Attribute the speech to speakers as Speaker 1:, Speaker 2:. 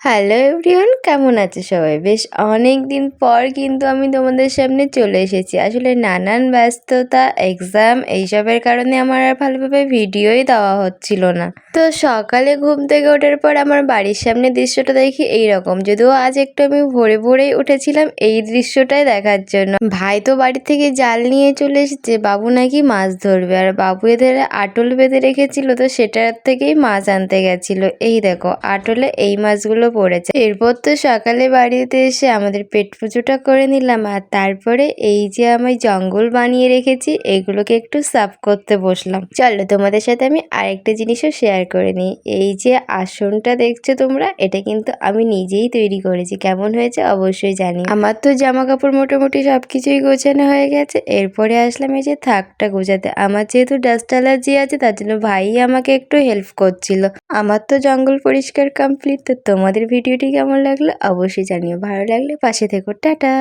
Speaker 1: Hello everyone, কেমন আছে সবাই? বেশ অনেক দিন পর কিন্তু আমি তোমাদের সামনে চলে এসেছি। আসলে নানান ব্যস্ততা, এক্সাম এইসবের কারণে আমার আর ভালোভাবে ভিডিওই দেওয়া হচ্ছিল না। তো সকালে ঘুম থেকে ওঠার পর আমার বাড়ির সামনে দৃশ্যটা দেখি এইরকম, যদিও আজ একটু আমি ভোরে ভোরেই উঠেছিলাম এই দৃশ্যটাই দেখার জন্য। ভাই তো বাড়ি থেকে জাল নিয়ে চলে এসেছে, বাবু নাকি মাছ ধরবে, আর বাবু এদের আটল বেঁধে রেখেছিল, তো সেটার থেকেই মাছ আনতে গেছিল। এই দেখো আটলে এই মাছগুলো পড়েছে। এরপর তো সকালে বাড়িতে এসে আমাদের পেট পুজোটা করে নিলাম, আর তারপরে এই যে আমি জঙ্গল বানিয়ে রেখেছি এগুলোকে একটু সাফ করতে বসলাম। চলো তোমাদের সাথে আমি আরেকটা জিনিসও শেয়ার করে নিই। এই যে আসনটা দেখছো তোমরা, এটা কিন্তু আমি নিজেই তৈরি করেছি। কেমন হয়েছে অবশ্যই জানি। আমার তো জামা কাপড় মোটামুটি সবকিছুই গোছানো হয়ে গেছে। এরপরে আসলাম এই যে থাকটা গোছাতে। আমার যেহেতু ডাস্ট অ্যালার্জি আছে, তার জন্য ভাই আমাকে একটু হেল্প করছিল। আমার তো জঙ্গল পরিষ্কার কমপ্লিট। তো তোমাদের ভিডিওটি কেমন লাগলো অবশ্যই জানিও, ভালো লাগলে পাশে থেকো। টাটা।